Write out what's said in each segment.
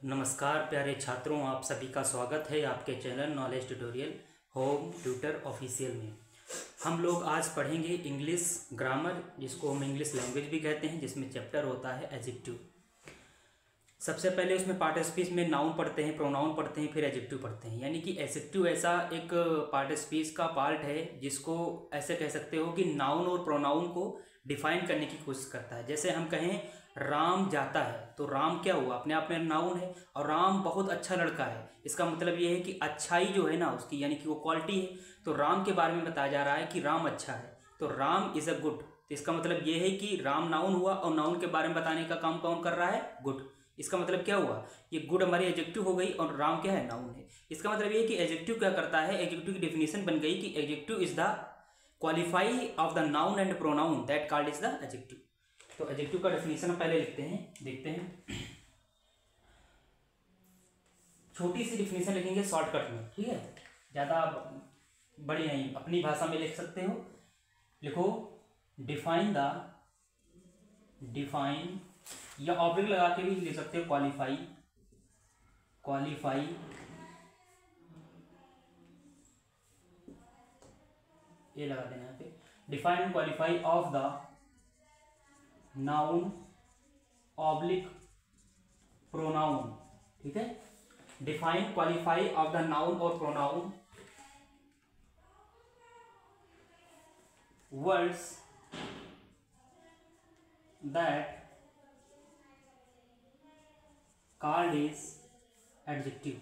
नमस्कार प्यारे छात्रों, आप सभी का स्वागत है आपके channel knowledge tutorial home tutor official में। हम लोग आज पढ़ेंगे इंग्लिश ग्रामर, जिसको हम इंग्लिश लैंग्वेज भी कहते हैं, जिसमें चैप्टर होता है एडजेक्टिव। सबसे पहले उसमें पार्टिसिपल्स में नाउन पढ़ते हैं, प्रोनाउन पढ़ते हैं, फिर एडजेक्टिव पढ़ते हैं। यानी कि एडजेक्टिव ऐसा एक पार्टिसिपल्स का पार्ट है जिसको ऐसे कह सकते हो कि नाउन और प्रोनाउन को डिफाइन करने की कोशिश करता है। जैसे हम कहें राम जाता है, तो राम क्या हुआ, अपने आप में नाउन है, और राम बहुत अच्छा लड़का है, इसका मतलब ये है कि अच्छाई जो है ना उसकी, यानी कि वो क्वालिटी है। तो राम के बारे में बताया जा रहा है कि राम अच्छा है, तो राम इज़ अ गुड। तो इसका मतलब ये है कि राम नाउन हुआ, और नाउन के बारे में बताने का काम कौन कर रहा है, गुड। इसका मतलब क्या हुआ, ये गुड हमारी एडजेक्टिव हो गई और राम क्या है, नाउन है। इसका मतलब ये है कि एडजेक्टिव क्या करता है, एडजेक्टिव की डेफिनेशन बन गई कि adjective is the qualify of the noun and pronoun that called is the adjective. तो एडजेक्टिव का डेफिनेशन हम पहले लिखते हैं, देखते हैं। छोटी सी डेफिनेशन लिखेंगे शॉर्टकट में, ठीक है, ज़्यादा बड़ी नहीं, अपनी भाषा में लिख सकते हो। लिखो डिफाइन या ऑब्जेक्ट लगा के भी लिख सकते हो, क्वालिफाई ये लगा देना यहाँ पे। Define and qualify of the noun oblique pronoun, ठीक है। Define qualify of the noun or pronoun words that called is adjective,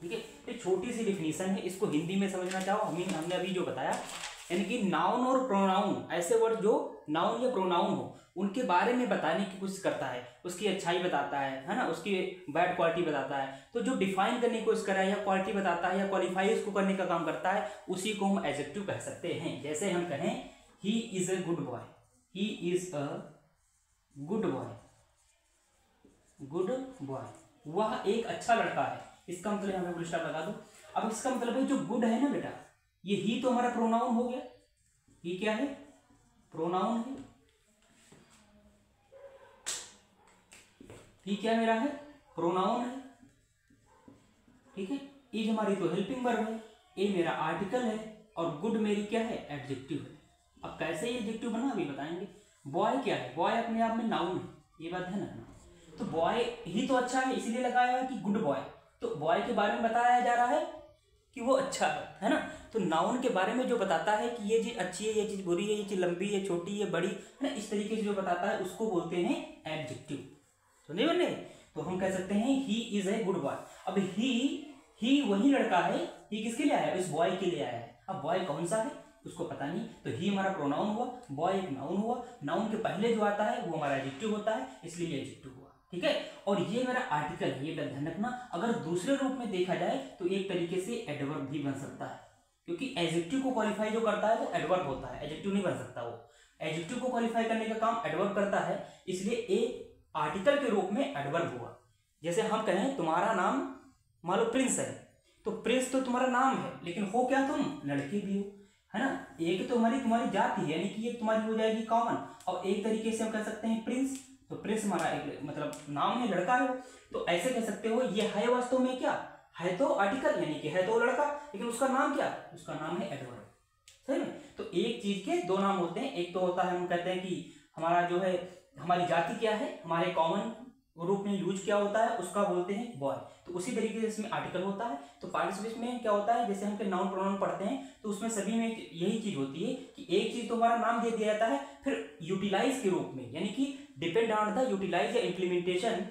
ठीक है। ये छोटी सी डिफिनीशन है, इसको हिंदी में समझना चाहो हमने अभी जो बताया, यानी कि नाउन और प्रोनाउन, ऐसे वर्ड जो नाउन या प्रोनाउन हो उनके बारे में बताने की कोशिश करता है, उसकी अच्छाई बताता है ना, उसकी बैड क्वालिटी बताता है। तो जो डिफाइन करने की कोशिश कर रहा है या क्वालिटी बताता है या क्वालिफाई उसको करने का काम करता है, उसी को हम एडजेक्टिव कह सकते हैं। जैसे हम कहें he is a good boy, he is a good boy, वह एक अच्छा लड़का है। इसका मतलब हमें फुल स्टॉप लगा दो। अब इसका मतलब है जो गुड है ना बेटा, ये ही तो हमारा प्रोनाउन हो गया। ही क्या है, प्रोनाउन है। ही क्या मेरा है, प्रोनाउन है, ठीक है। इज हमारी तो हेल्पिंग वर्ब है, ए मेरा आर्टिकल है, और गुड मेरी क्या है, एडजेक्टिव है। अब कैसे ये एडजेक्टिव बना अभी बताएंगे। बॉय क्या है, बॉय अपने आप में नाउन है, ये बात है ना। तो बॉय ही तो अच्छा है, इसलिए लगाया है कि गुड बॉय। तो बॉय के बारे में बताया जा रहा है कि वो अच्छा है ना। तो नाउन के बारे में जो बताता है कि ये चीज अच्छी है, ये चीज बुरी है, ये चीज लंबी है, छोटी है, बड़ी है ना, इस तरीके से जो बताता है उसको बोलते हैं एडजेक्टिव। तो नहीं बने, तो हम कह सकते हैं he is a good boy. अब ही वही लड़का है, ही किसके लिए आया है, इस बॉय के लिए आया है। अब बॉय कौन सा है उसको पता नहीं, तो ही हमारा प्रोनाउन हुआ, बॉय एक नाउन हुआ, नाउन के पहले जो आता है वो हमारा एडजेक्टिव होता है, इसलिए ये एडजेक्टिव हुआ, ठीक है। और ये मेरा आर्टिकल है, ये ध्यान रखना। अगर दूसरे रूप में देखा जाए तो एक तरीके से एडवर्ब भी बन सकता है, क्योंकि एडजेक्टिव को क्वालिफाई जो करता है वो एडवर्ब होता है, एडजेक्टिव नहीं बन सकता। वो एडजेक्टिव को क्वालिफाई करने का काम एडवर्ब करता है, इसलिए ए आर्टिकल के रूप में एडवर्ब हुआ। जैसे हम कहें तुम्हारा नाम मान लो प्रिंस है, तो प्रिंस तो तुम्हारा नाम है, लेकिन हो क्या तुम लड़के भी हो, है ना। एक तो तुम्हारी जाति है, यानी कि ये तुम्हारी हो जाएगी कॉमन, और एक तरीके से हम कह सकते हैं प्रिंस, तो प्रिंस हमारा एक मतलब नाम है, लड़का है। तो ऐसे कह सकते हो ये है वास्तव में क्या है, तो आर्टिकल, यानी कि है तो लड़का, लेकिन उसका नाम क्या, उसका नाम है एडवर्ब, सही में। तो एक चीज के दो नाम होते हैं, एक तो होता है हम कहते हैं कि हमारा जो है हमारी जाति क्या है, हमारे कॉमन रूप में यूज क्या होता है, उसका बोलते हैं बॉय। तो उसी तरीके से इसमें आर्टिकल होता है। तो पार्टिसिपल्स में क्या होता है, जैसे हम नाउन प्रोनाउन पढ़ते हैं तो उसमें सभी में यही चीज होती है कि एक चीज तो हमारा नाम दे दिया जाता है, फिर यूटिलाइज के रूप में, यानी कि डिपेंड ऑन द यूटिलाइज या implementation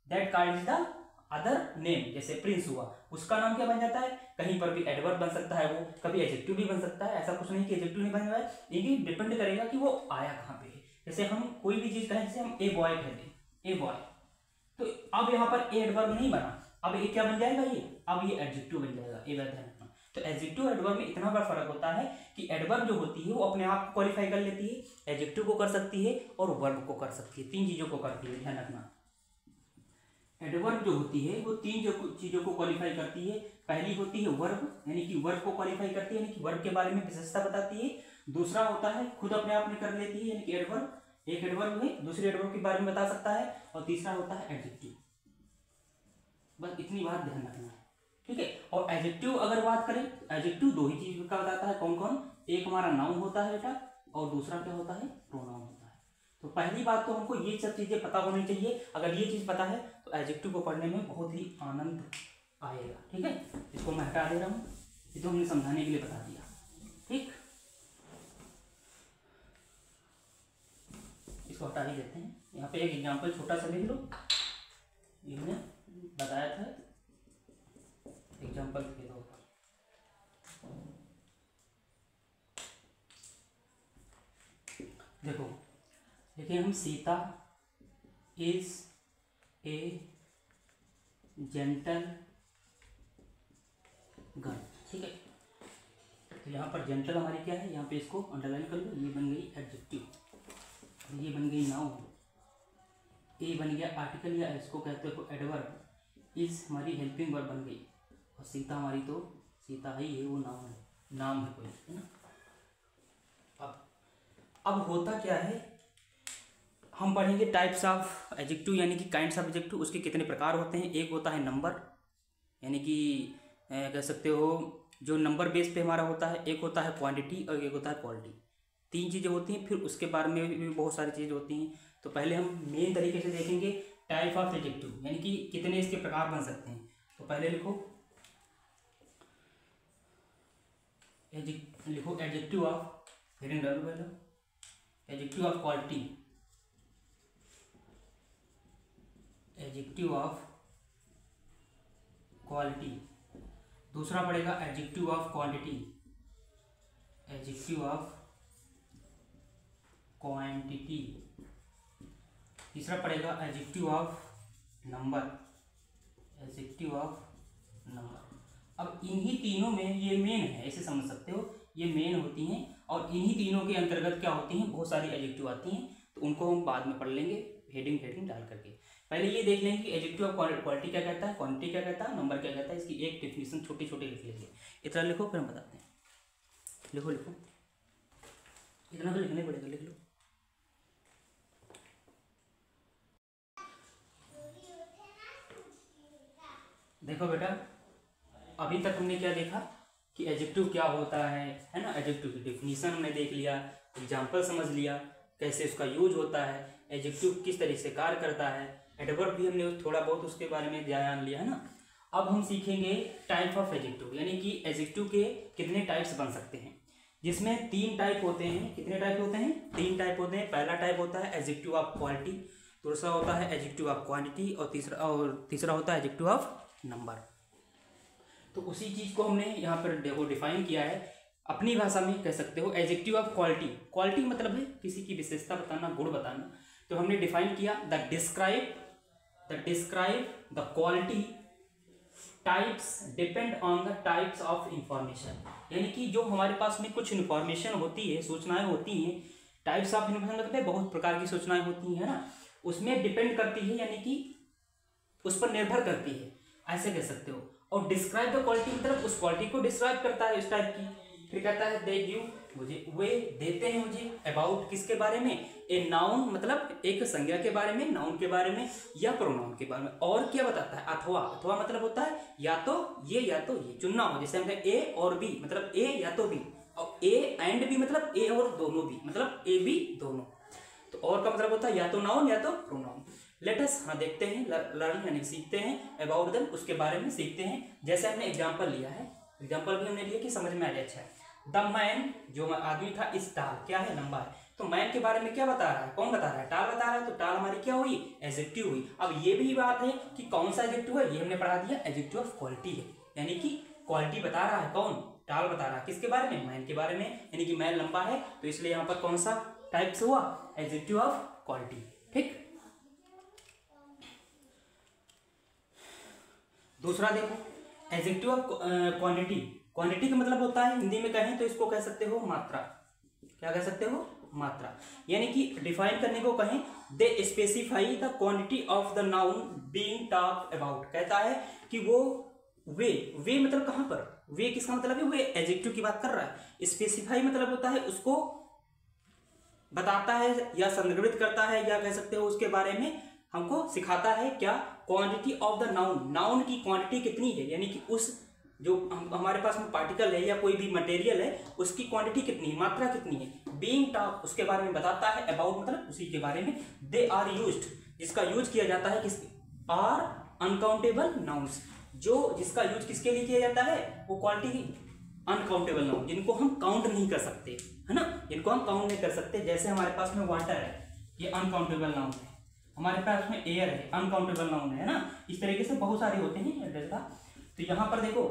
that called the other name. जैसे प्रिंस हुआ, उसका नाम क्या बन जाता है, कहीं पर भी एडवर्ब बन सकता है, वो कभी एडजेक्टिव भी बन सकता है। ऐसा कुछ नहीं कि एडजेक्टिव नहीं बन रहा है, ये डिपेंड करेगा कि वो आया कहाँ पे है। जैसे हम कोई भी चीज कहें, जैसे हम ए बॉय कहते हैं, ए बॉय, तो अब यहाँ पर ए एडवर्ब नहीं बना, अब ये क्या बन जाएगा, ये अब ये एडजेक्टिव बन जाएगा, ए ध्यान रखना। तो एडजेक्टिव एडवर्ब में इतना बड़ा फर्क होता है कि एडवर्ब जो होती है वो अपने आप को क्वालिफाई कर लेती है, एडजेक्टिव को कर सकती है और वर्ब को कर सकती है, तीन चीजों को करती है, ध्यान रखना। एडवर्ब जो होती है वो तीन चीजों को क्वालिफाई करती है। पहली होती है वर्ब, यानी कि वर्ब को क्वालिफाई करती है, यानी कि वर्ब के बारे में विशेषता बताती है। दूसरा होता है खुद अपने आप में कर लेती है, यानी कि एडवर्ब, एक एडवर्ब है, दूसरे एडवर्ब के बारे में बता सकता है, और तीसरा होता है एडजेक्टिव। बस इतनी बात ध्यान रखना है, ठीक है। और एडजेक्टिव अगर बात करें, एडजेक्टिव दो ही चीज का बताता है, कौन कौन, एक हमारा नाउन होता है बेटा, और दूसरा क्या होता है, प्रोनाउन होता है। तो पहली बात तो हमको ये सब चीजें पता होनी चाहिए। अगर ये चीज पता है तो एडजेक्टिव को पढ़ने में बहुत ही आनंद आएगा, ठीक है। इसको मैं हटा दे रहा हूँ, ये तो हमने समझाने के लिए बता दिया, ठीक। इसको हटा ही देते हैं। यहाँ पे एक एग्जाम्पल छोटा सा लिख लो, ये हमने बताया था, एग्जाम्पल के तौर पर। देखो देखिए, हम Sita is a gentle girl, ठीक है। तो यहाँ पर जेंटल हमारी क्या है, यहाँ पे इसको अंडरलाइन कर लो, ये बन गई एडजेक्टिव, ये बन गई नाउन, ए बन गया आर्टिकल या इसको कहते हो एडवर्ब, इस हमारी हेल्पिंग वर्ब बन गई, और सीता हमारी तो सीता ही है, वो नाउन है, नाम है कोई, है ना। अब होता क्या है, हम पढ़ेंगे टाइप्स ऑफ एडजेक्टिव यानी कि काइंड्स ऑफ एडजेक्टिव, उसके कितने प्रकार होते हैं। एक होता है नंबर, यानी कि कह सकते हो जो नंबर बेस पे हमारा होता है, एक होता है क्वांटिटी और एक होता है क्वालिटी। तीन चीज़ें होती हैं, फिर उसके बारे में भी बहुत सारी चीज़ें होती हैं। तो पहले हम मेन तरीके से देखेंगे टाइप ऑफ एडजेक्टिव, यानी कि कितने इसके प्रकार बन सकते हैं। तो पहले लिखो एडजेक्टिव ऑफ, फिर adjective of quality, adjective of quality, दूसरा पड़ेगा adjective of quantity, adjective of quantity, तीसरा पड़ेगा adjective of number, adjective of number. अब इन्हीं तीनों में ये मेन है, ऐसे समझ सकते हो, ये मेन होती हैं, और इन्हीं तीनों के अंतर्गत क्या होती हैं, बहुत सारी एडजेक्टिव आती हैं, तो उनको हम बाद में पढ़ लेंगे हेडिंग डाल करके। पहले ये देख लेंगे कि एडजेक्टिव ऑफ क्वालिटी क्या कहता है, क्वांटिटी क्या कहता है, नंबर क्या कहता है, इसकी एक डेफिनेशन छोटी छोटी लिख लीजिए। इतना लिखो फिर हम बताते हैं। लिखो इतना तो लिखना ही पड़ेगा, लिख लो। देखो बेटा, अभी तक हमने क्या देखा कि एडजेक्टिव क्या होता है ना। एडजेक्टिव की डेफिनेशन हमने देख लिया, एग्जाम्पल समझ लिया, कैसे उसका यूज होता है, एडजेक्टिव किस तरह से कार्य करता है, एडवर्ब भी हमने थोड़ा बहुत उसके बारे में जान लिया, है ना। अब हम सीखेंगे टाइप ऑफ एडजेक्टिव, यानी कि एडजेक्टिव के कितने टाइप्स बन सकते हैं, जिसमें तीन टाइप होते हैं। कितने टाइप होते हैं, तीन टाइप होते हैं। पहला टाइप होता है एडजेक्टिव ऑफ क्वालिटी, दूसरा होता है एडजेक्टिव ऑफ क्वांटिटी, और तीसरा होता है एडजेक्टिव ऑफ नंबर। तो उसी चीज़ को हमने यहाँ पर देखो डिफाइन किया है, अपनी भाषा में कह सकते हो एडजेक्टिव ऑफ क्वालिटी। क्वालिटी मतलब है किसी की विशेषता बताना, गुण बताना। तो हमने डिफाइन किया the describe the quality types depend on the types of information, यानी कि जो हमारे पास में कुछ इंफॉर्मेशन होती है, सूचनाएं होती हैं, टाइप्स ऑफ इंफॉर्मेशन मतलब है बहुत प्रकार की सूचनाएं होती हैं ना, उसमें डिपेंड करती है, यानी कि उस पर निर्भर करती है, ऐसे कह सकते हो। और डिस्क्राइब द क्वालिटी मतलब उस क्वालिटी को डिस्क्राइब करता है, इस टाइप की। फिर कहता है दे गिव, मुझे वे देते हैं मुझे, अबाउट किसके बारे में, ए नाउन मतलब एक संज्ञा के बारे में, नाउन के बारे में या प्रोनाउन के बारे में। और क्या बताता है, अथवा मतलब होता है या तो ये चुनना हो, जैसे हम कहें ए और बी मतलब ए या तो बी, और ए एंड बी मतलब ए और दोनों भी मतलब ए बी दोनों। तो और का मतलब होता है या तो नाउन या तो प्रोनाउन। लेट अस, हाँ देखते हैं, लर्न यानी सीखते हैं, अबाउट देम उसके बारे में सीखते हैं। जैसे हमने एग्जांपल लिया है, एग्जांपल भी हमने लिया कि समझ में आ जाए। अच्छा है, द मैन जो आदमी था इस टाल, क्या है, लंबा है। तो मैन के बारे में क्या बता रहा है, कौन बता रहा है, टाल बता रहा है। तो टाल हमारी क्या हुई, एडजेक्टिव हुई। अब ये भी बात है कि कौन सा एडजेक्टिव है, ये हमने पढ़ा दिया, एडजेक्टिव ऑफ क्वालिटी है, यानी कि क्वालिटी बता रहा है, कौन, टाल बता रहा है, किसके बारे में, मैन के बारे में, यानी कि मैन लंबा है, तो इसलिए यहाँ पर कौन सा टाइप से हुआ, एडजेक्टिव ऑफ क्वालिटी। ठीक, दूसरा देखो एडजेक्टिव ऑफ क्वांटिटी। क्वांटिटी का मतलब होता है, हिंदी में कहें तो इसको कह सकते हो मात्रा। क्या कह सकते हो, मात्रा। यानी कि डिफाइन करने को कहें, they specify the quantity of the noun being talked about. कहता है कि वो वे मतलब कहां पर, वे किसका मतलब है, वे एडजेक्टिव की बात कर रहा है। स्पेसिफाई मतलब होता है उसको बताता है या संदर्भित करता है या कह सकते हो उसके बारे में हमको सिखाता है क्या, quantity of the noun, noun की क्वांटिटी कितनी है, यानी कि उस जो हमारे पास में पार्टिकल है या कोई भी मटेरियल है उसकी क्वांटिटी कितनी है, मात्रा कितनी है। बीइंग टॉक उसके बारे में बताता है, अबाउट मतलब उसी के बारे में। दे आर यूज्ड जिसका यूज किया जाता है किस, आर अनकाउंटेबल नाउन्स, जो जिसका यूज किसके लिए किया जाता है, वो क्वांटिटी अनकाउंटेबल नाउन जिनको हम काउंट नहीं कर सकते, है ना, जिनको हम काउंट नहीं कर सकते। जैसे हमारे पास में वाटर है, ये अनकाउंटेबल नाउन है, हमारे पास में एयर है, अनकाउंटेबल नाउन है ना। इस तरीके से बहुत सारे होते हैं डेल्टा। तो यहाँ पर देखो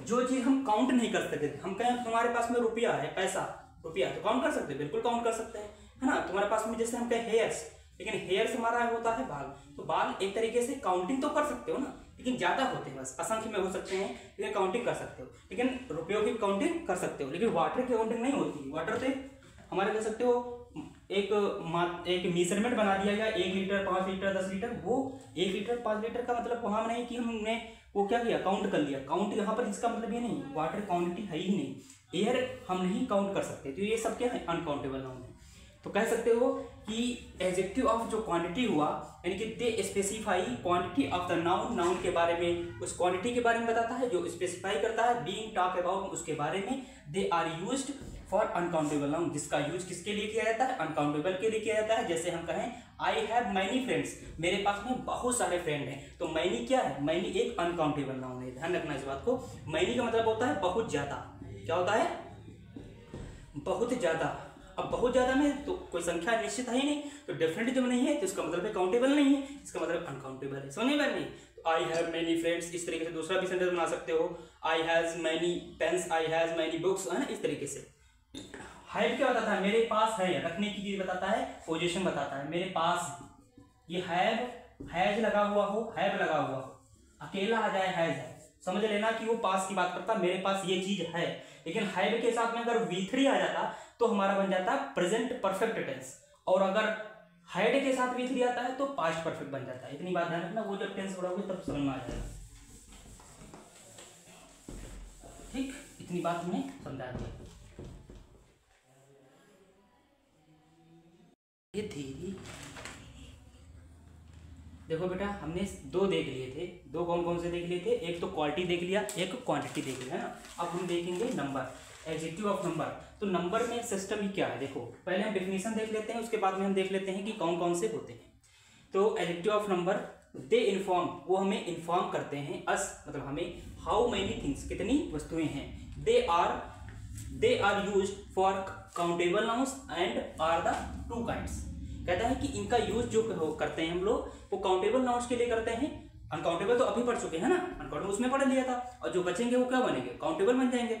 जो चीज हम काउंट नहीं कर सकते, हम कहें तुम्हारे पास में रुपया है, पैसा, रुपया तो काउंट कर सकते हैं, बिल्कुल काउंट कर सकते हैं, है ना। तुम्हारे पास में जैसे हम कहें हेयर्स, लेकिन हेयर्स हमारा होता है बाल, तो बाल एक तरीके से काउंटिंग तो कर सकते हो ना, लेकिन ज्यादा होते हैं, बस असंख्य में हो सकते हैं, लेकिन काउंटिंग कर सकते हो। लेकिन रुपयों की काउंटिंग कर सकते हो, लेकिन वाटर की काउंटिंग नहीं होती। वाटर से हमारे कह सकते हो एक मेजरमेंट बना दिया गया, 1 लीटर 5 लीटर 10 लीटर, वो 1 लीटर 5 लीटर का मतलब वहां नहीं कि हमने वो क्या किया, काउंट कर लिया। काउंट यहाँ पर इसका मतलब ये नहीं, वाटर क्वांटिटी है ही नहीं, एयर हम नहीं काउंट कर सकते, तो ये सब क्या है, अनकाउंटेबल नाउन है। तो कह सकते हो कि एडजेक्टिव ऑफ जो क्वांटिटी हुआ, यानी कि they specify quantity of the noun, noun के बारे में, उस क्वांटिटी के बारे में बताता है जो स्पेसिफाई करता है। बीइंग टॉक अबाउट उसके बारे में। They are used for uncountable noun, जिसका यूज किसके लिए किया जाता है, अनकाउंटेबल के लिए किया जाता है। जैसे हम कहें आई हैव मैनी फ्रेंड्स, मेरे पास में बहुत सारे फ्रेंड हैं, तो मैनी क्या है, मैनी एक अनकाउंटेबल नाउन है, ध्यान रखना इस बात को। मैनी का मतलब होता है बहुत ज्यादा, क्या होता है, बहुत ज्यादा। अब बहुत ज्यादा में तो कोई संख्या निश्चित है ही नहीं, तो डेफिनेटली जब नहीं है तो इसका मतलब काउंटेबल नहीं है, इसका मतलब अनकाउंटेबल है, समझ में नहीं। तो आई हैव मैनी फ्रेंड्स, इस तरीके से दूसरा भी सेंटेंस बना सकते हो, I has many pens, I has many books, है ना, इस तरीके से। हैव क्या बताता है, मेरे पास है, रखने की चीज बताता है, पोजीशन बताता है, मेरे पास। ये हैव, हैज लगा हुआ हो, हैव लगा हुआ हो, अकेला आ जाए हैज है, समझ लेना कि वो पास की बात करता, मेरे पास ये चीज है। लेकिन हैव के साथ में अगर V3 आ जाता तो हमारा बन जाता प्रेजेंट परफेक्ट टेंस, और अगर हैड के साथ V3 आता है तो पास्ट परफेक्ट बन जाता है। इतनी बात ध्यान रखना, वो जब टेंस पढ़ोगे तब समझ में आ जाएगा, ठीक, इतनी बात हमने समझा दी। ये थी, देखो बेटा हमने 2 देख लिए थे, 2 कौन कौन से देख लिए थे, एक तो क्वालिटी देख लिया, एक क्वांटिटी देख लिया, है ना। अब हम देखेंगे नंबर, एडजेक्टिव ऑफ नंबर। तो नंबर में सिस्टम ही क्या है, देखो पहले हम डेफिनेशन देख लेते हैं, उसके बाद में हम देख लेते हैं कि कौन कौन से होते हैं। तो adjective of number, they inform, वो हमें इन्फॉर्म करते हैं, अस मतलब हमें, हाउ मेनी थिंग्स, कितनी वस्तुएं हैं। They are used for countable nouns and are the 2 kinds. कहता है कि इनका यूज जो करते हैं हम लोग वो काउंटेबल नाउन्स के लिए करते हैं, अनकाउंटेबल तो अभी पढ़ चुके हैं ना, अनकाउंटेबल उसमें पढ़ लिया था, और जो बचेंगे वो क्या बनेंगे, काउंटेबल बन जाएंगे।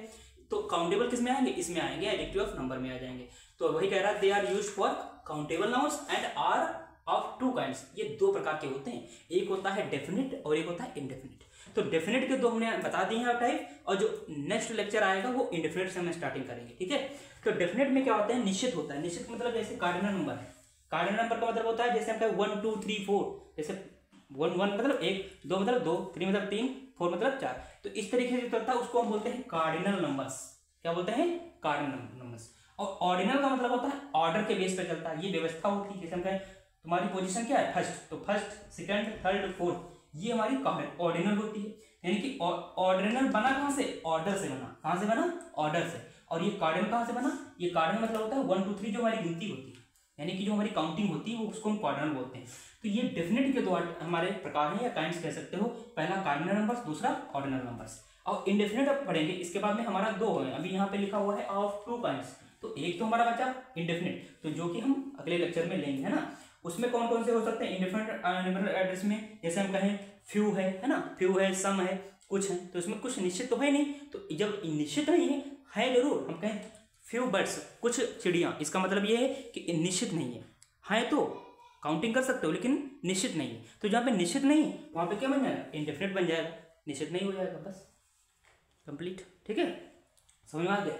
तो काउंटेबल किस में आएंगे, इसमें आएंगे, एडजेक्टिव ऑफ नंबर में आ जाएंगे। तो वही कह रहा है, they are used for countable nouns and are of 2 kinds. ये 2 प्रकार के होते हैं, एक होता है डेफिनिट और एक होता है इनडेफिनिट। तो डेफिनेट के 2 हमने बता दिए हैं टाइप, और जो नेक्स्ट लेक्चर आएगा वो इंडेफिनिट से हम स्टार्टिंग करेंगे, ठीक है। तो डेफिनेट में क्या होता है, निश्चित होता है, निश्चित मतलब जैसे कार्डिनल नंबर है, कार्डिनल नंबर का मतलब होता है जैसे हम कहें 1 2 3 4, जैसे 1 मतलब 1, 2 मतलब 2, 3 मतलब 3, 4 मतलब 4, तो इस तरीके से चलता है, उसको हम बोलते हैं कार्डिनल नंबर्स। क्या बोलते हैं, कार्डिनल नंबर्स। और ऑर्डिनल का मतलब होता है ऑर्डर के बेस पर चलता है, ये व्यवस्था होती है, जैसे हम कहें तुम्हारी पोजीशन क्या है, फर्स्ट, तो फर्स्ट सेकंड थर्ड फोर्थ, ये हमारी ऑर्डिनल होती है। यानी कि ऑर्डिनल बना कहाँ से, ऑर्डर से बना, कहाँ से बना, ऑर्डर से। और ये कार्डिनल कहाँ से बना, ये कार्डिनल मतलब होता है 1 2 3 जो हमारी गिनती होती है, यानी कि जो हमारी काउंटिंग होती है वो उसको हम कार्डिनल बोलते हैं। तो ये डेफिनेट के 2 हमारे प्रकार हैं या काइंड्स कह सकते हो, पहला कार्डिनल नंबर्स, दूसरा ऑर्डिनल नंबर्स। और इंडेफिनेट अब पढ़ेंगे, इसके बाद में हमारा 2 है, अभी यहाँ पे लिखा हुआ है ऑफ 2 काइंड्स, तो एक तो हमारा बचा इंडेफिनेट, तो जो कि हम अगले लेक्चर में लेंगे, है ना। उसमें कौन कौन से हो सकते हैं इंडेफिनेट एड्रेस में, जैसे हम कहें फ्यू है ना, फ्यू है, सम है, कुछ है, तो इसमें कुछ निश्चित तो है नहीं, तो जब निश्चित नहीं है जरूर, हम कहें फ्यू बर्ड्स, कुछ चिड़िया, इसका मतलब ये है कि निश्चित नहीं है तो काउंटिंग कर सकते हो लेकिन निश्चित नहीं है। तो जहाँ पे निश्चित नहीं वहाँ पे क्या बन जाएगा, इंडेफिनिट बन जाएगा, निश्चित नहीं हो जाएगा, बस कंप्लीट, ठीक है, समझ में आ गया।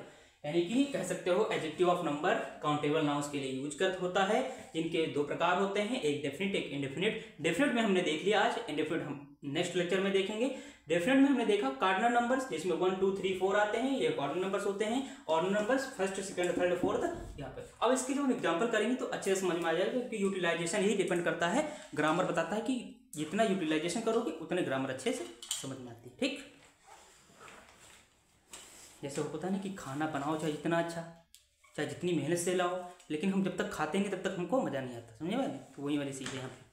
यानी कि कह सकते हो adjective of number countable nouns के लिए यूज कर होता है, जिनके दो प्रकार होते हैं, एक डेफिनिट एक इनडेफिनिट। डेफिनिट में हमने देख लिया आज, इनडेफिनिट हम नेक्स्ट लेक्चर में देखेंगे। डेफिनेट में हमने देखा कार्डिनल नंबर्स, जिसमें 1 2 3 4 आते हैं, ये ऑर्डिनल नंबर्स होते हैं। Ordinal numbers first second third fourth यहाँ पे। अब इसकी जो हम एग्जांपल करेंगे तो अच्छे से समझ में आ जाएगा, क्योंकि यूटिलाइजेशन ही डिपेंड करता है। ग्रामर बताता है कि जितना यूटिलाइजेशन करोगे उतने ग्रामर अच्छे से समझ में आती है। ठीक, जैसे वो पता है ना कि खाना बनाओ चाहे जितना अच्छा, चाहे जितनी मेहनत से लाओ, लेकिन हम जब तक खाते हैं तब तक हमको मज़ा नहीं आता, समझे भाई? तो वही वाली चीज़ है यहाँ पे।